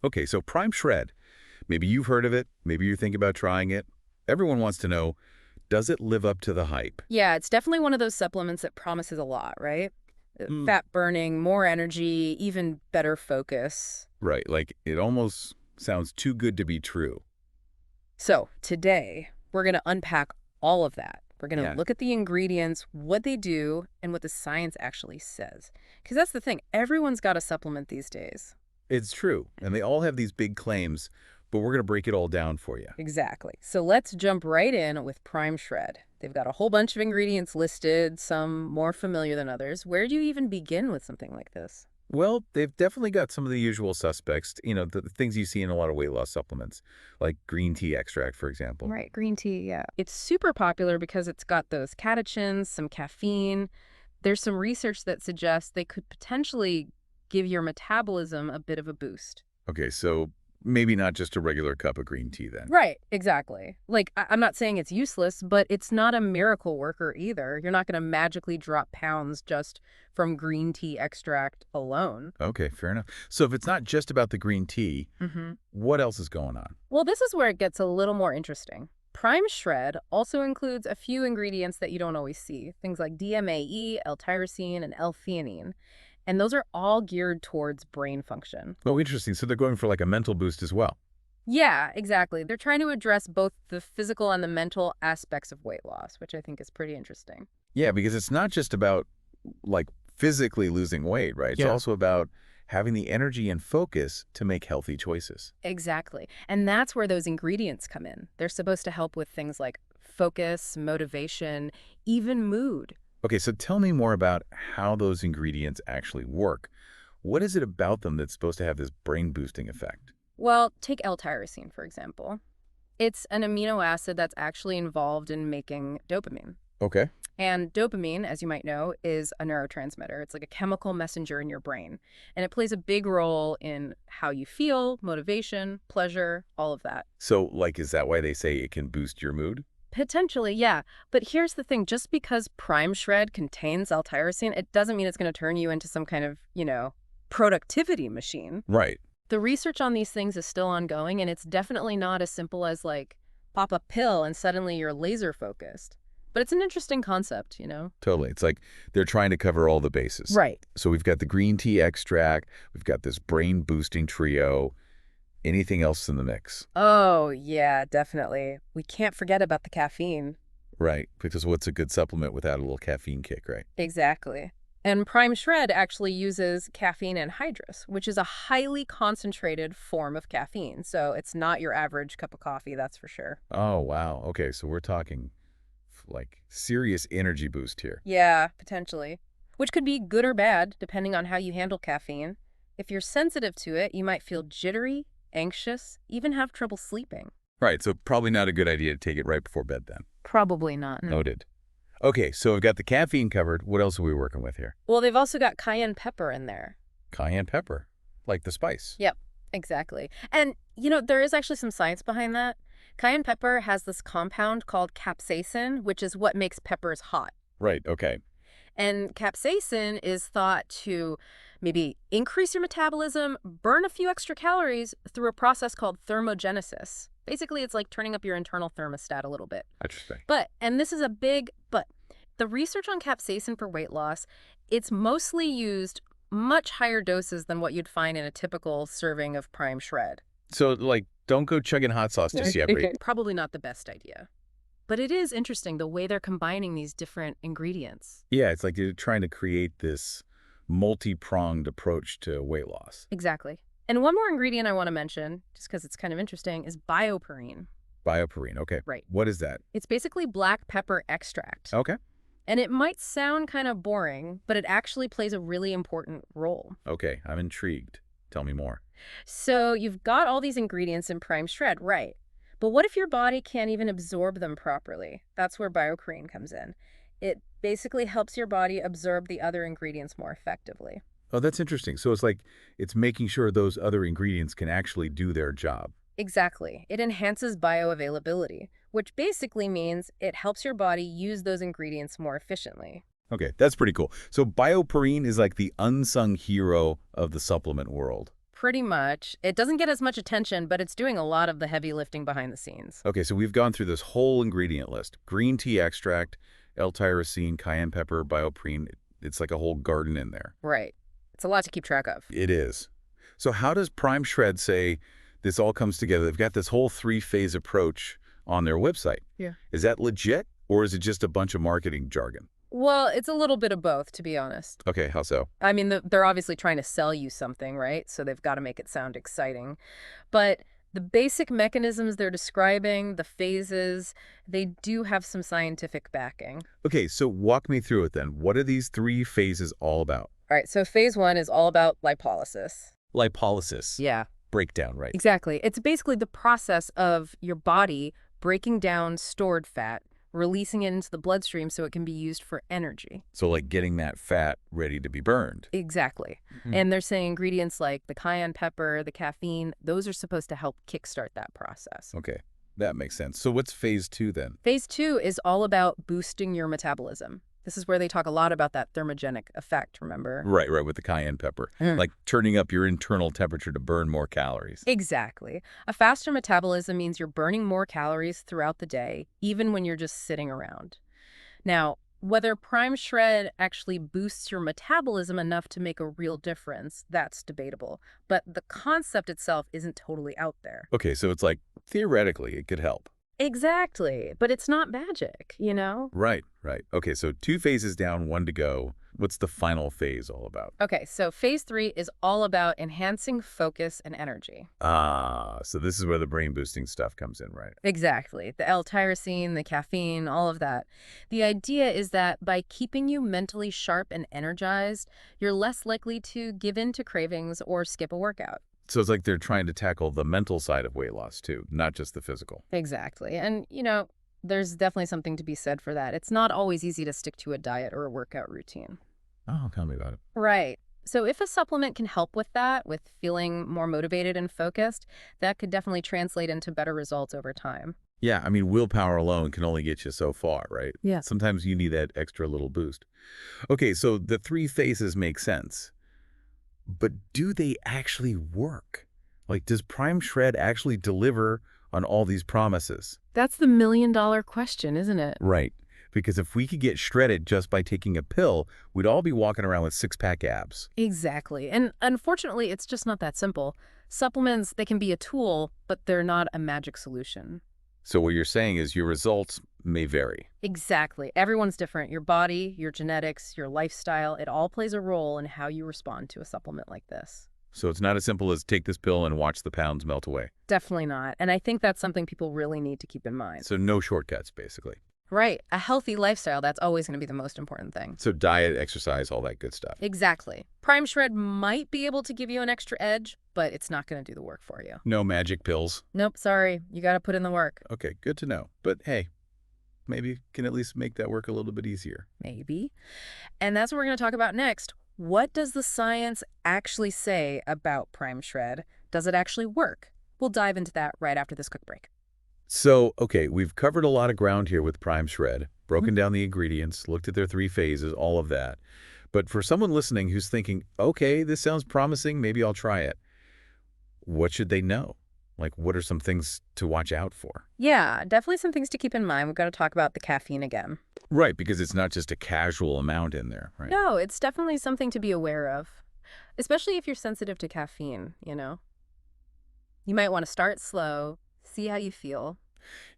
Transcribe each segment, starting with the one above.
Okay, so Prime Shred. Maybe you've heard of it. Maybe you're thinking about trying it. Everyone wants to know, does it live up to the hype? Yeah, it's definitely one of those supplements that promises a lot, right? Mm, Fat burning, more energy, even better focus. right, like it almost sounds too good to be true. So today, we're going to unpack all of that. We're going to Yeah, look at the ingredients, what they do, and what the science actually says. Because that's the thing, everyone's got a supplement these days. it's true. And they all have these big claims, but we're going to break it all down for you. Exactly. So let's jump right in with Prime Shred. They've got a whole bunch of ingredients listed, some more familiar than others. Where do you even begin with something like this? Well, they've definitely got some of the usual suspects, the things you see in a lot of weight loss supplements, like green tea extract, for example. Right, green tea, yeah. It's super popular because it's got those catechins, some caffeine. There's some research that suggests they could potentially give your metabolism a bit of a boost. Okay, so maybe not just a regular cup of green tea then. Right, exactly. Like, I'm not saying it's useless, but it's not a miracle worker either. You're not going to magically drop pounds just from green tea extract alone. Okay, fair enough. So if it's not just about the green tea, Mm-hmm. what else is going on? Well, this is where it gets a little more interesting. Prime Shred also includes a few ingredients that you don't always see, things like DMAE, L-tyrosine, and L-theanine. And those are all geared towards brain function. Oh, interesting. So they're going for like a mental boost as well. Yeah, exactly. They're trying to address both the physical and the mental aspects of weight loss, which I think is pretty interesting. Yeah, because it's not just about like physically losing weight, right? It's Yeah. also about having the energy and focus to make healthy choices. Exactly. And that's where those ingredients come in. They're supposed to help with things like focus, motivation, even mood. Okay, so tell me more about how those ingredients actually work. What is it about them that's supposed to have this brain boosting effect? Well, take L-tyrosine, for example. It's an amino acid that's actually involved in making dopamine. Okay. And dopamine, as you might know, is a neurotransmitter. It's like a chemical messenger in your brain. And it plays a big role in how you feel, motivation, pleasure, all of that. So, like, is that why they say it can boost your mood? Potentially, yeah. But here's the thing. Just because Prime Shred contains L-tyrosine, it doesn't mean it's going to turn you into some kind of, productivity machine. Right. The research on these things is still ongoing, and it's definitely not as simple as, like, pop a pill and suddenly you're laser focused. But it's an interesting concept. Totally. It's like they're trying to cover all the bases. Right. So we've got the green tea extract, we've got this brain boosting trio. Anything else in the mix? Oh, yeah, definitely. We can't forget about the caffeine. Right. Because what's a good supplement without a little caffeine kick, right? Exactly. And Prime Shred actually uses caffeine anhydrous, which is a highly concentrated form of caffeine. So it's not your average cup of coffee, that's for sure. Oh, wow. Okay, so we're talking like serious energy boost here. Yeah, potentially. Which could be good or bad, depending on how you handle caffeine. If you're sensitive to it, you might feel jittery, anxious, even have trouble sleeping. Right, so probably not a good idea to take it right before bed then. Probably not. No. Noted. Okay, so we've got the caffeine covered. What else are we working with here? Well, they've also got cayenne pepper in there. Cayenne pepper, like the spice. Yep, exactly. And, there is actually some science behind that. Cayenne pepper has this compound called capsaicin, which is what makes peppers hot. Right, okay. And capsaicin is thought to maybe increase your metabolism, burn a few extra calories through a process called thermogenesis. Basically, it's like turning up your internal thermostat a little bit. Interesting. But, and this is a big but, the research on capsaicin for weight loss, it's mostly used much higher doses than what you'd find in a typical serving of Prime Shred. So, like, don't go chugging hot sauce just yet, Bree. Probably not the best idea. But it is interesting the way they're combining these different ingredients. Yeah, it's like you're trying to create this multi-pronged approach to weight loss. Exactly. And one more ingredient I want to mention, just because it's kind of interesting, is bioperine. Bioperine, okay. Right. What is that? It's basically black pepper extract. Okay. And it might sound kind of boring, but it actually plays a really important role. Okay, I'm intrigued. Tell me more. So you've got all these ingredients in Prime Shred, right? But what if your body can't even absorb them properly? That's where bioperine comes in. It basically helps your body absorb the other ingredients more effectively. Oh, that's interesting. So it's like it's making sure those other ingredients can actually do their job. Exactly. It enhances bioavailability, which basically means it helps your body use those ingredients more efficiently. Okay, that's pretty cool. So bioperine is like the unsung hero of the supplement world. Pretty much. It doesn't get as much attention, but it's doing a lot of the heavy lifting behind the scenes. Okay, so we've gone through this whole ingredient list. Green tea extract, L-tyrosine, cayenne pepper, bioprene. It's like a whole garden in there. Right. It's a lot to keep track of. It is. So how does Prime Shred say this all comes together? They've got this whole three-phase approach on their website. Yeah. Is that legit, or is it just a bunch of marketing jargon? Well, it's a little bit of both, to be honest. Okay, how so? I mean, they're obviously trying to sell you something, right? So they've got to make it sound exciting. But the basic mechanisms they're describing, the phases, they do have some scientific backing. Okay, so walk me through it then. What are these three phases all about? All right, so phase 1 is all about lipolysis. Lipolysis. Yeah, Breakdown, right? exactly. It's basically the process of your body breaking down stored fat, releasing it into the bloodstream so it can be used for energy. So like getting that fat ready to be burned. Exactly. And they're saying ingredients like the cayenne pepper, the caffeine, those are supposed to help kickstart that process. Okay, that makes sense. So what's phase 2 then? Phase 2 is all about boosting your metabolism. This is where they talk a lot about that thermogenic effect, remember? Right, with the cayenne pepper. Like turning up your internal temperature to burn more calories. Exactly. A faster metabolism means you're burning more calories throughout the day, even when you're just sitting around. Now, whether Prime Shred actually boosts your metabolism enough to make a real difference, that's debatable. But the concept itself isn't totally out there. Okay, so it's like, theoretically, it could help. Exactly. But it's not magic, you know? Right. Okay, so 2 phases down, 1 to go. What's the final phase all about? Okay, so phase 3 is all about enhancing focus and energy. So this is where the brain-boosting stuff comes in, right? Exactly. The L-tyrosine, the caffeine, all of that. The idea is that by keeping you mentally sharp and energized, you're less likely to give in to cravings or skip a workout. So it's like they're trying to tackle the mental side of weight loss, too, not just the physical. Exactly. And, there's definitely something to be said for that. It's not always easy to stick to a diet or a workout routine. Oh, tell me about it. Right. So if a supplement can help with that, with feeling more motivated and focused, that could definitely translate into better results over time. Yeah, I mean, willpower alone can only get you so far, right? Yeah. Sometimes you need that extra little boost. Okay, so the 3 phases make sense. But do they actually work? Like, does Prime Shred actually deliver on all these promises? That's the million-dollar question, isn't it? Right. Because if we could get shredded just by taking a pill, we'd all be walking around with 6-pack abs. Exactly. And unfortunately, it's just not that simple. Supplements, they can be a tool, but they're not a magic solution. So what you're saying is your results may vary. Exactly. Everyone's different. Your body, your genetics, your lifestyle, it all plays a role in how you respond to a supplement like this. So it's not as simple as take this pill and watch the pounds melt away. Definitely not. And I think that's something people really need to keep in mind. So no shortcuts, basically. Right. A healthy lifestyle, that's always going to be the most important thing. So diet, exercise, all that good stuff. Exactly. Prime Shred might be able to give you an extra edge, but it's not going to do the work for you. No magic pills. Nope, sorry. You got to put in the work. Okay, good to know. But hey, maybe can at least make that work a little bit easier. Maybe. And that's what we're going to talk about next. What does the science actually say about Prime Shred? Does it actually work? We'll dive into that right after this quick break. So, okay, we've covered a lot of ground here with Prime Shred, broken down the ingredients, looked at their 3 phases, all of that. But for someone listening who's thinking, okay, this sounds promising, maybe I'll try it, what should they know? Like, what are some things to watch out for? Yeah, definitely some things to keep in mind. We've got to talk about the caffeine again. Right, because it's not just a casual amount in there, right? No, it's definitely something to be aware of, especially if you're sensitive to caffeine, You might want to start slow, see how you feel.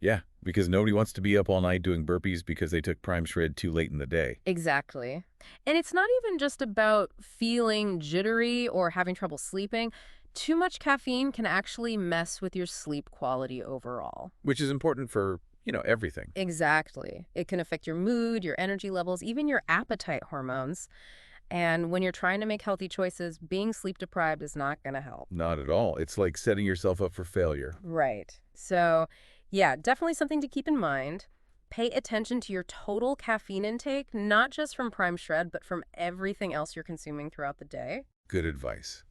Yeah, because nobody wants to be up all night doing burpees because they took Prime Shred too late in the day. Exactly. And it's not even just about feeling jittery or having trouble sleeping. Too much caffeine can actually mess with your sleep quality overall. Which is important for, everything. Exactly. It can affect your mood, your energy levels, even your appetite hormones. And when you're trying to make healthy choices, being sleep deprived is not going to help. Not at all. It's like setting yourself up for failure. Right. So, yeah, definitely something to keep in mind. Pay attention to your total caffeine intake, not just from Prime Shred, but from everything else you're consuming throughout the day. Good advice.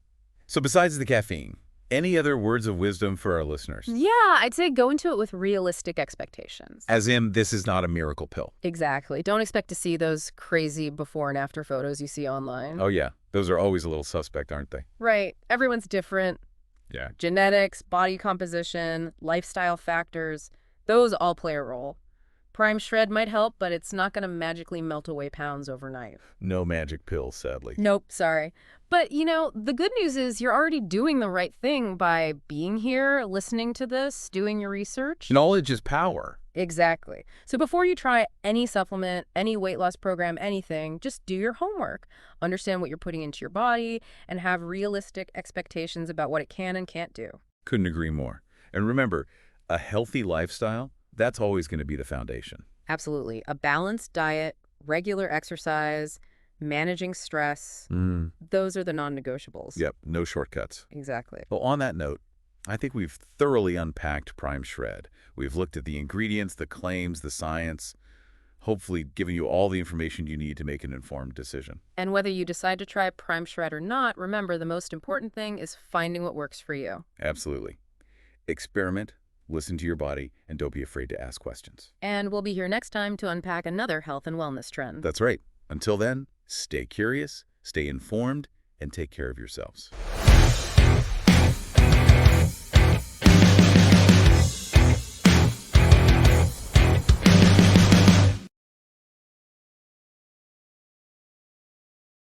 So besides the caffeine, Any other words of wisdom for our listeners? Yeah, I'd say go into it with realistic expectations. As in, this is not a miracle pill. Exactly. Don't expect to see those crazy before and after photos you see online. Oh, yeah. Those are always a little suspect, aren't they? Right. Everyone's different. Yeah. Genetics, body composition, lifestyle factors, those all play a role. Prime Shred might help, but it's not going to magically melt away pounds overnight. No magic pills, sadly. Nope, sorry. But, the good news is you're already doing the right thing by being here, listening to this, doing your research. Knowledge is power. Exactly. So before you try any supplement, any weight loss program, anything, just do your homework. Understand what you're putting into your body and have realistic expectations about what it can and can't do. Couldn't agree more. And remember, a healthy lifestyle, that's always going to be the foundation. Absolutely. A balanced diet, regular exercise, managing stress, those are the non-negotiables. Yep, no shortcuts. Exactly. Well, on that note, I think we've thoroughly unpacked Prime Shred. We've looked at the ingredients, the claims, the science, hopefully giving you all the information you need to make an informed decision. And whether you decide to try Prime Shred or not, remember the most important thing is finding what works for you. Absolutely. Experiment, listen to your body, and don't be afraid to ask questions. And we'll be here next time to unpack another health and wellness trend. That's right. Until then, stay curious, stay informed, and take care of yourselves.